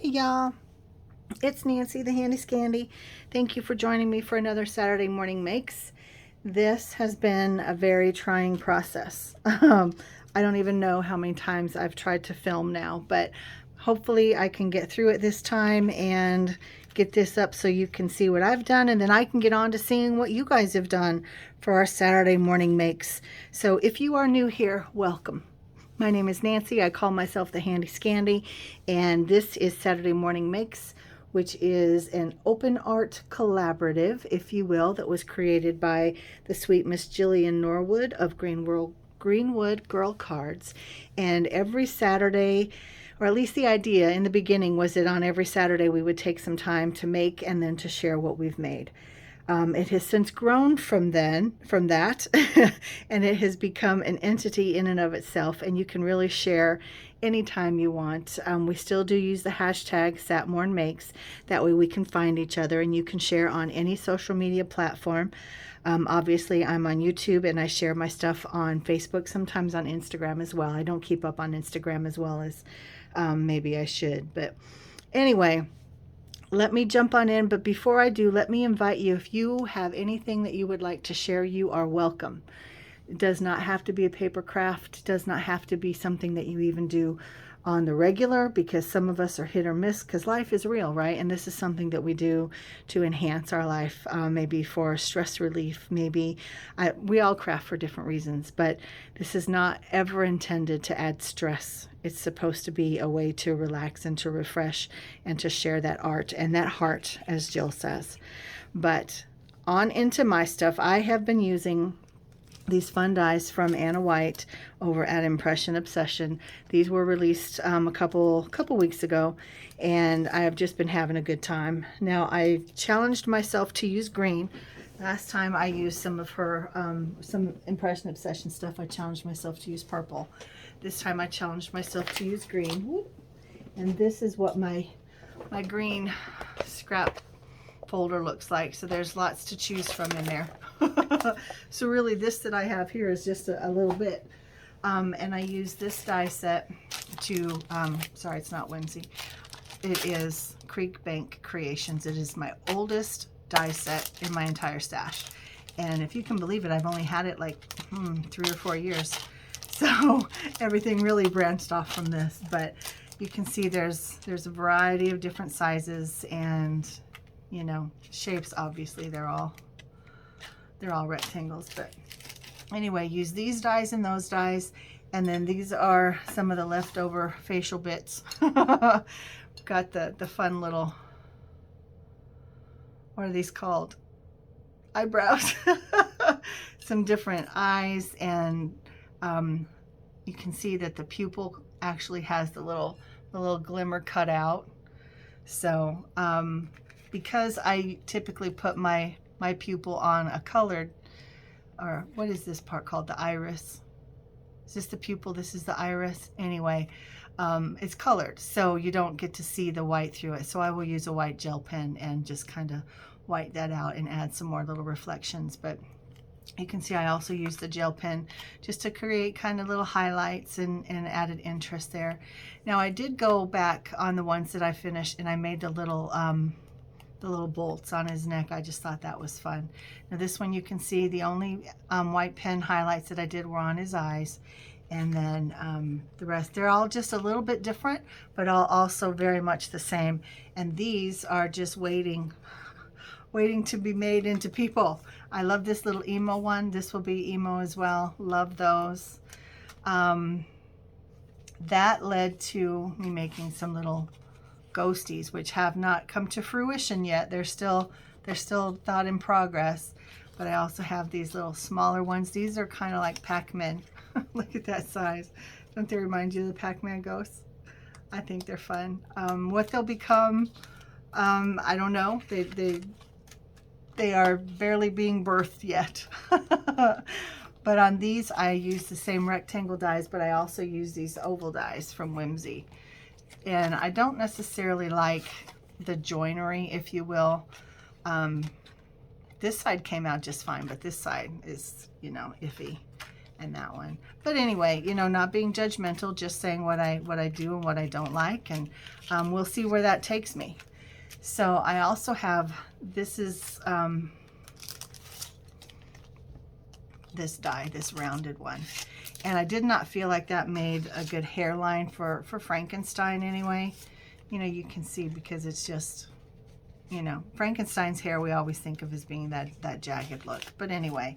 Hey y'all, it's Nancy the Handy Scandy. Thank you for joining me for another Saturday morning makes. This has been a very trying process. I don't even know how many times I've tried to film now, but hopefully I can get through it this time and get this up so you can see what I've done, and then I can get on to seeing what you guys have done for our Saturday morning makes. So if you are new here, welcome. My name is Nancy. I call myself the Handy Scandy, and this is Saturday Morning Makes, which is an open art collaborative, if you will, that was created by the sweet Miss Jillian Norwood of Greenwood Girl Cards. And every Saturday, or at least the idea in the beginning was that on every Saturday we would take some time to make and then to share what we've made. It has since grown from that, and it has become an entity in and of itself, and you can really share anytime you want. We still do use the hashtag SatMornMakes. That way we can find each other, and you can share on any social media platform. Obviously, I'm on YouTube, and I share my stuff on Facebook, sometimes on Instagram as well. I don't keep up on Instagram as well as maybe I should, but anyway, let me jump on in, but before I do, let me invite you. If you have anything that you would like to share, you are welcome. It does not have to be a paper craft. It does not have to be something that you even do on the regular, because some of us are hit or miss, because life is real, right? And this is something that we do to enhance our life, maybe for stress relief, maybe. We all craft for different reasons, but this is not ever intended to add stress. It's supposed to be a way to relax and to refresh and to share that art and that heart, as Jill says. But on into my stuff. I have been using these fun dies from Anna White over at Impression Obsession. These were released a couple weeks ago, and I have just been having a good time. Now, I challenged myself to use green. Last time I used some of her, some Impression Obsession stuff, I challenged myself to use purple. This time I challenged myself to use green. And this is what my green scrap folder looks like. So there's lots to choose from in there. So really this that I have here is just a little bit. And I use this die set to, sorry, it's not Whimsy. It is Creek Bank Creations. It is my oldest die set in my entire stash. And if you can believe it, I've only had it like 3 or 4 years. So everything really branched off from this, but you can see there's a variety of different sizes and, you know, shapes. Obviously they're all rectangles, but anyway, use these dies and those dies, and then these are some of the leftover facial bits. Got the fun little, what are these called? Eyebrows. Some different eyes, and you can see that the pupil actually has the little glimmer cut out. So because I typically put my pupil on a colored, or what is this part called? The iris. Is this the pupil? This is the iris. Anyway, it's colored, so you don't get to see the white through it. So I will use a white gel pen and just kind of white that out and add some more little reflections. But you can see I also use the gel pen just to create kind of little highlights and added interest there. Now I did go back on the ones that I finished, and I made the little bolts on his neck. I just thought that was fun. Now this one, you can see the only white pen highlights that I did were on his eyes, and then the rest, they're all just a little bit different, but all also very much the same. And these are just waiting to be made into people. I love this little emo one. This will be emo as well. Love those. That led to me making some little ghosties, which have not come to fruition yet. They're still thought in progress. But I also have these little smaller ones. These are kind of like Pac-Man. Look at that size. Don't they remind you of the Pac-Man ghosts? I think they're fun. What they'll become, I don't know. They are barely being birthed yet. But on these, I use the same rectangle dies, but I also use these oval dies from Whimsy. And I don't necessarily like the joinery, if you will. This side came out just fine, but this side is, you know, iffy. and that one. But anyway, you know, not being judgmental, just saying what I do and what I don't like, and we'll see where that takes me. So I also have, this is this die, this rounded one. And I did not feel like that made a good hairline for Frankenstein anyway. You know, you can see because it's just, you know, Frankenstein's hair we always think of as being that jagged look. But anyway,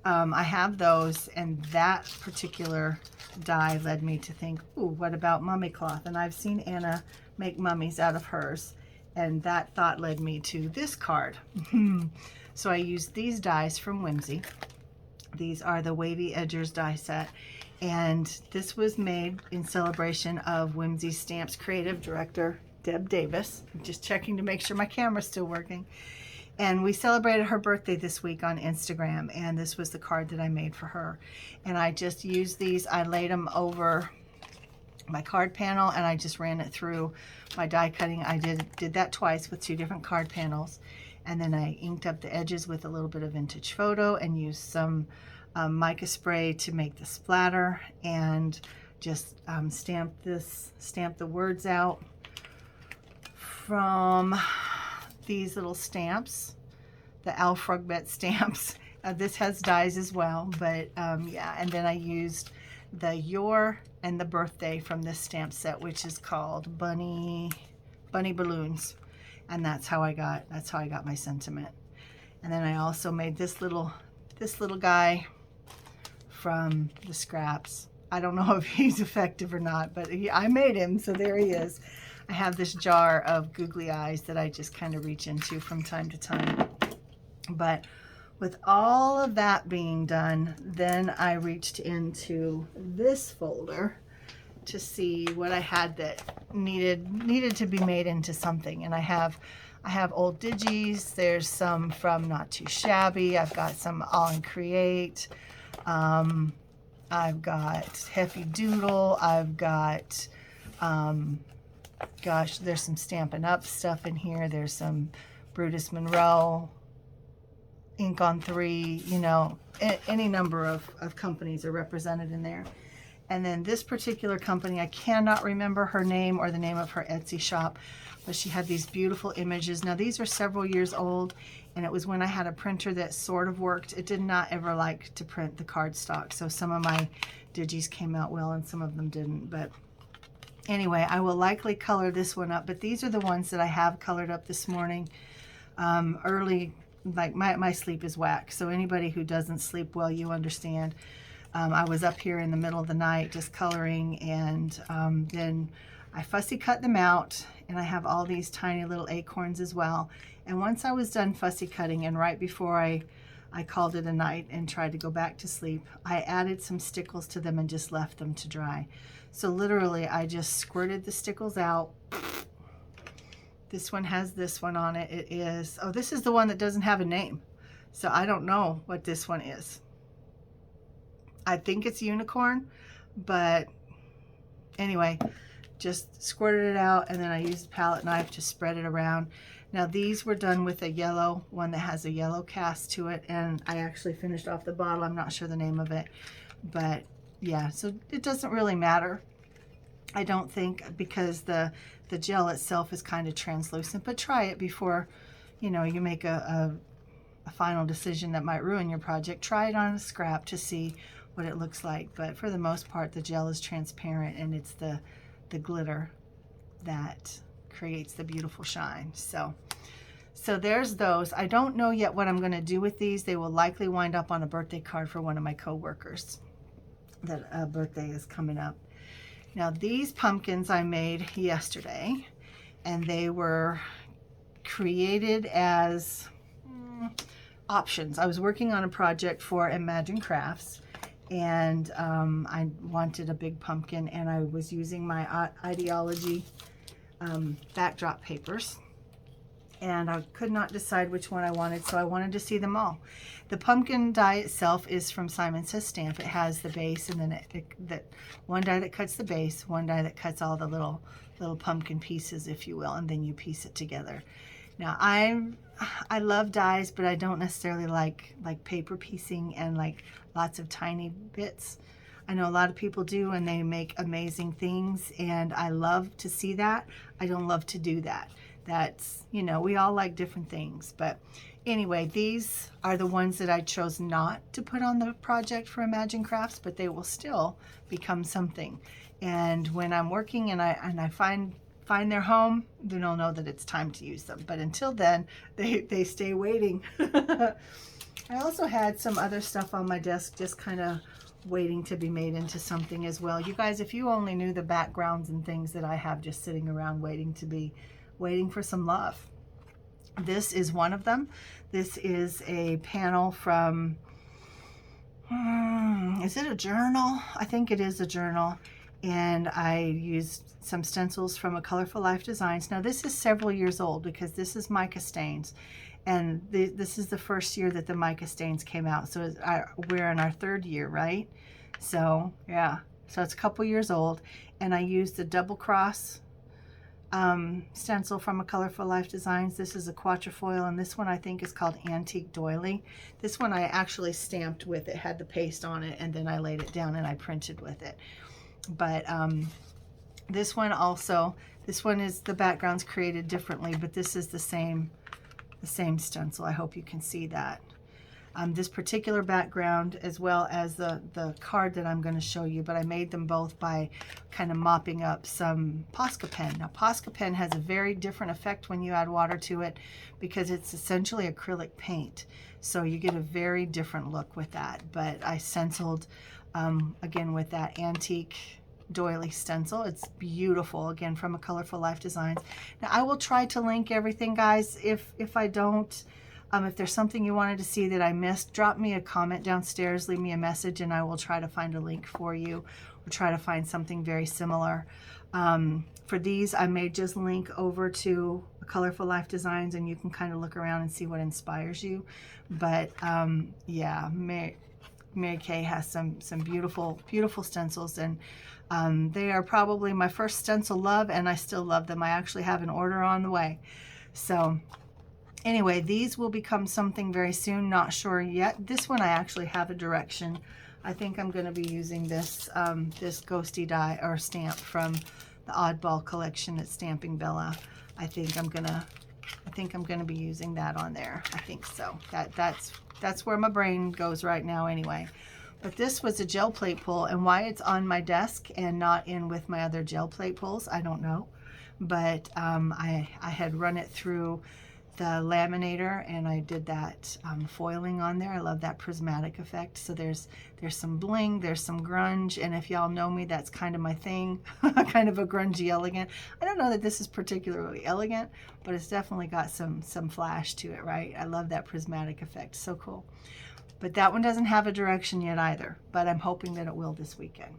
I have those, and that particular die led me to think, ooh, what about mummy cloth? And I've seen Anna make mummies out of hers, and that thought led me to this card. So I used these dies from Whimsy. These are the Wavy Edgers die set, and this was made in celebration of Whimsy Stamps creative director Deb Davis. I'm just checking to make sure my camera's still working. And we celebrated her birthday this week on Instagram, and this was the card that I made for her. And I just used these, I laid them over my card panel, and I just ran it through my die cutting. I did that twice with 2 different card panels. And then I inked up the edges with a little bit of vintage photo and used some mica spray to make the splatter, and just stamp the words out from these little stamps, the Alphabet stamps. This has dies as well, but yeah. And then I used the Your and the Birthday from this stamp set, which is called Bunny Balloons. And that's how I got my sentiment. And then I also made this little guy from the scraps. I don't know if he's effective or not, but I made him, so there he is. I have this jar of googly eyes that I just kind of reach into from time to time. But with all of that being done, then I reached into this folder to see what I had that needed to be made into something. And I have old digis. There's some from Not Too Shabby. I've got some All in Create. I've got Heffy Doodle. I've got gosh, there's some Stampin' Up stuff in here. There's some Brutus Monroe, Ink on 3, you know, any number of companies are represented in there. And then this particular company, I cannot remember her name or the name of her Etsy shop, but she had these beautiful images. Now these are several years old, and it was when I had a printer that sort of worked. It did not ever like to print the cardstock, so some of my digis came out well and some of them didn't. But anyway, I will likely color this one up, but these are the ones that I have colored up this morning early. Like my sleep is whack, so anybody who doesn't sleep well, you understand. I was up here in the middle of the night just coloring, and then I fussy cut them out, and I have all these tiny little acorns as well. And once I was done fussy cutting, and right before I called it a night and tried to go back to sleep, I added some stickles to them and just left them to dry. So literally I just squirted the stickles out. This one has this one on it. It is, oh, this is the one that doesn't have a name, so I don't know what this one is. I think it's unicorn, but anyway, just squirted it out, and then I used a palette knife to spread it around. Now these were done with a yellow one that has a yellow cast to it, and I actually finished off the bottle. I'm not sure the name of it, but yeah, so it doesn't really matter, I don't think, because the gel itself is kind of translucent. But try it before, you know, you make a final decision that might ruin your project. Try it on a scrap to see what it looks like. But for the most part, the gel is transparent, and it's the glitter that creates the beautiful shine. So there's those. I don't know yet what I'm going to do with these. They will likely wind up on a birthday card for one of my coworkers that birthday is coming up. Now these pumpkins I made yesterday, and they were created as options. I was working on a project for Imagine Crafts, and I wanted a big pumpkin, and I was using my Ideology backdrop papers, and I could not decide which one I wanted, so I wanted to see them all. The pumpkin die itself is from Simon Says Stamp. It has the base, and then that one die that cuts the base, one die that cuts all the little pumpkin pieces, if you will, and then you piece it together. Now I love dies, but I don't necessarily like paper piecing and like lots of tiny bits. I know a lot of people do, and they make amazing things, and I love to see that. I don't love to do that. That's, you know, we all like different things. But anyway, these are the ones that I chose not to put on the project for Imagine Crafts, but they will still become something. And when I'm working and I find their home, then I'll know that it's time to use them. But until then, they stay waiting. I also had some other stuff on my desk just kind of waiting to be made into something as well. You guys, if you only knew the backgrounds and things that I have just sitting around waiting for some love. This is one of them. This is a panel from, is it a journal? I think it is a journal. And I used some stencils from a Colorful Life Designs. Now this is several years old because this is mica stains. And this is the first year that the mica stains came out. So we're in our third year, right? So yeah, so it's a couple years old. And I used the double cross stencil from a Colorful Life Designs. This is a Quatrefoil, and this one I think is called Antique Doily. This one I actually stamped with. It had the paste on it, and then I laid it down and I printed with it. But this one also, this one is, the background's created differently, but this is the same stencil. I hope you can see that. This particular background, as well as the card that I'm going to show you, but I made them both by kind of mopping up some Posca pen. Now Posca pen has a very different effect when you add water to it because it's essentially acrylic paint. So you get a very different look with that. But I stenciled again with that Antique Doily stencil. It's beautiful, again from a Colorful Life Designs. Now I will try to link everything, guys. If I don't, if there's something you wanted to see that I missed, drop me a comment downstairs, leave me a message, and I will try to find a link for you, or try to find something very similar. For these, I may just link over to Colorful Life Designs, and you can kind of look around and see what inspires you. But yeah, Mary Kay has some beautiful stencils, and they are probably my first stencil love, and I still love them. I actually have an order on the way. So anyway, these will become something very soon, not sure yet. This one I actually have a direction. I think I'm going to be using this this ghosty die or stamp from the Oddball collection at Stamping Bella. I think I'm gonna be using that on there. I think so. That's where my brain goes right now anyway. But this was a gel plate pull, and why it's on my desk and not in with my other gel plate pulls, I don't know. But I had run it through the laminator, and I did that foiling on there. I love that prismatic effect. So there's some bling, there's some grunge, and if y'all know me, that's kind of my thing. Kind of a grungy elegant. I don't know that this is particularly elegant, but it's definitely got some flash to it, right? I love that prismatic effect. So cool. But that one doesn't have a direction yet either, but I'm hoping that it will this weekend.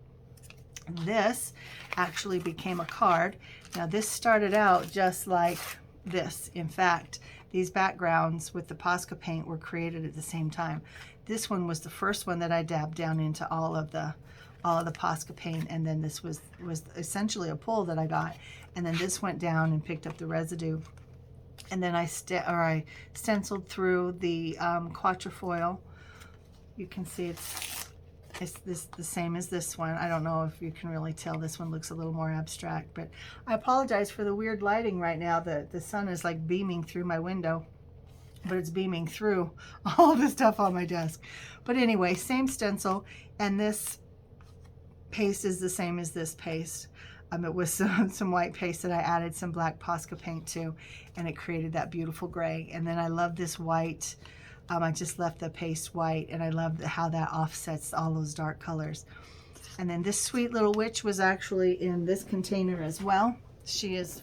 This actually became a card. Now this started out just like this. In fact, these backgrounds with the Posca paint were created at the same time. This one was the first one that I dabbed down into all of the Posca paint, and then this was essentially a pull that I got, and then this went down and picked up the residue, and then I stenciled through the Quatrefoil. You can see it's the same as this one. I don't know if you can really tell. This one looks a little more abstract, but I apologize for the weird lighting right now. The sun is like beaming through my window, but it's beaming through all the stuff on my desk. But anyway, same stencil, and this paste is the same as this paste. It was some white paste that I added some black Posca paint to, and it created that beautiful gray. And then I love this white. I just left the paste white, and I love how that offsets all those dark colors. And then this sweet little witch was actually in this container as well. She was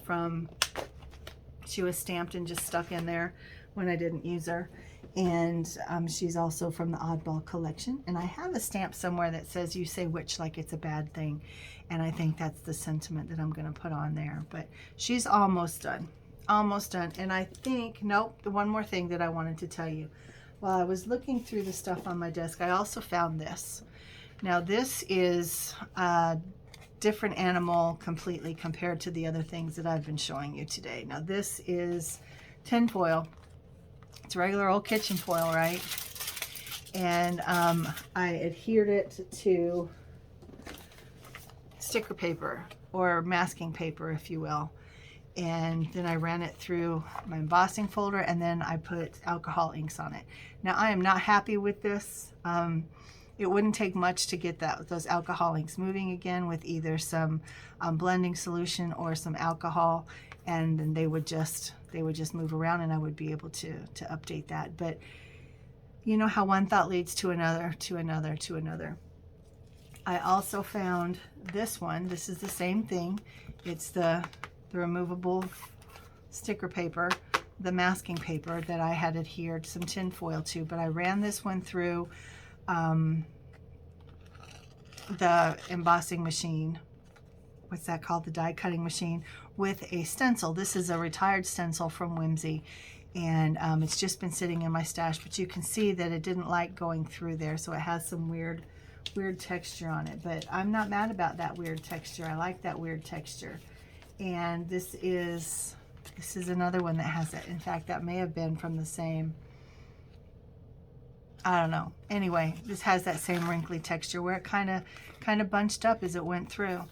stamped and just stuck in there when I didn't use her. And she's also from the Oddball collection. And I have a stamp somewhere that says, "You say witch like it's a bad thing." And I think that's the sentiment that I'm going to put on there. But she's almost done. Almost done. And I think, nope, the one more thing that I wanted to tell you. While I was looking through the stuff on my desk, I also found this. Now this is a different animal completely compared to the other things that I've been showing you today. Now this is tin foil. It's regular old kitchen foil, right? And I adhered it to sticker paper or masking paper, if you will. And then I ran it through my embossing folder, and then I put alcohol inks on it. Now I am not happy with this. It wouldn't take much to get those alcohol inks moving again with either some blending solution or some alcohol, and then they would just move around, and I would be able to update that. But you know how one thought leads to another, to another, to another. I also found this one. This is the same thing. It's the removable sticker paper, the masking paper that I had adhered some tin foil to, but I ran this one through the embossing machine. What's that called? The die cutting machine, with a stencil. This is a retired stencil from Whimsy, and it's just been sitting in my stash, but you can see that it didn't like going through there, so it has some weird texture on it. But I'm not mad about that weird texture. I like that weird texture. And this is another one that has it. In fact, that may have been from the same, I don't know. Anyway, this has that same wrinkly texture where it kind of bunched up as it went through.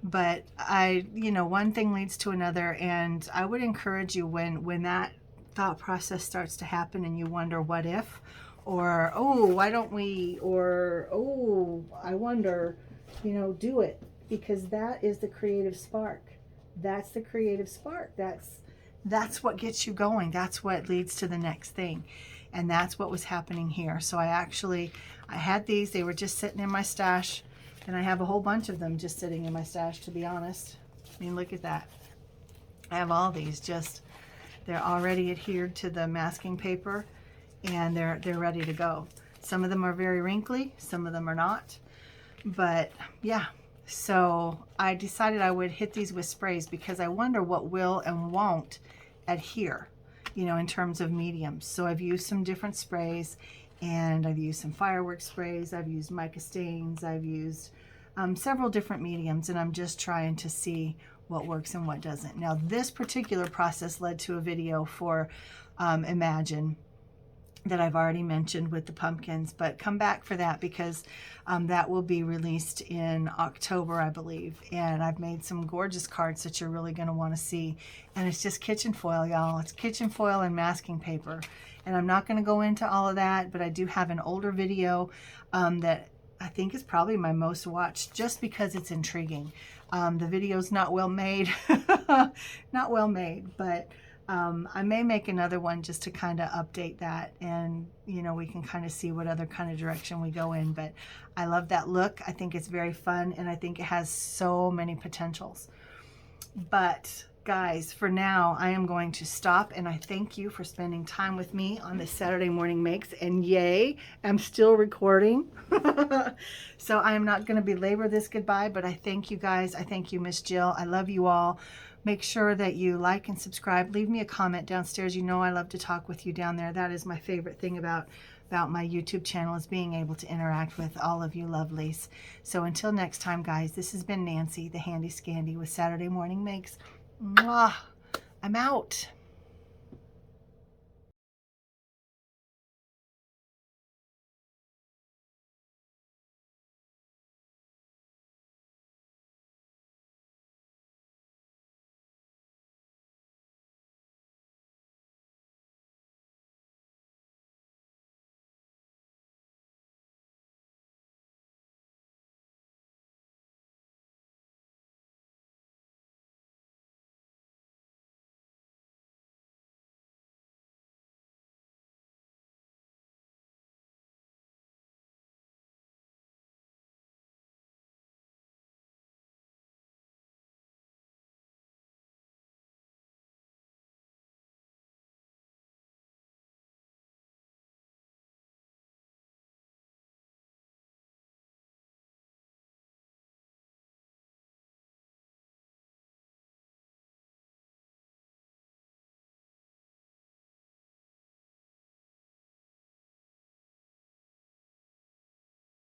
But one thing leads to another, and I would encourage you, when that thought process starts to happen and you wonder what if, or oh, why don't we, or oh, I wonder, do it, because that is the creative spark. That's the creative spark. That's what gets you going. That's what leads to the next thing. And that's what was happening here. So I had these, they were just sitting in my stash, and I have a whole bunch of them just sitting in my stash, to be honest. I mean, look at that. I have all these they're already adhered to the masking paper, and they're ready to go. Some of them are very wrinkly, some of them are not. But yeah, so I decided I would hit these with sprays, because I wonder what will and won't adhere, in terms of mediums. So I've used some different sprays, and I've used some fireworks sprays, I've used mica stains, I've used several different mediums, and I'm just trying to see what works and what doesn't. Now, this particular process led to a video for Imagine that I've already mentioned with the pumpkins, but come back for that, because that will be released in October, I believe. And I've made some gorgeous cards that you're really going to want to see. And it's just kitchen foil, y'all. It's kitchen foil and masking paper. And I'm not going to go into all of that, but I do have an older video that I think is probably my most watched, just because it's intriguing. The video's not well made, not well made, but I may make another one just to kind of update that, and we can kind of see what other kind of direction we go in. But I love that look. I think it's very fun, and I think it has so many potentials. But guys, for now, I am going to stop, and I thank you for spending time with me on this Saturday Morning Makes. And yay, I'm still recording. So I am not going to belabor this goodbye, but I thank you guys. I thank you, Miss Jill. I love you all. Make sure that you like and subscribe. Leave me a comment downstairs. I love to talk with you down there. That is my favorite thing about my YouTube channel, is being able to interact with all of you lovelies. So until next time, guys, this has been Nancy, the Handy Scandy, with Saturday Morning Makes. Mwah! I'm out.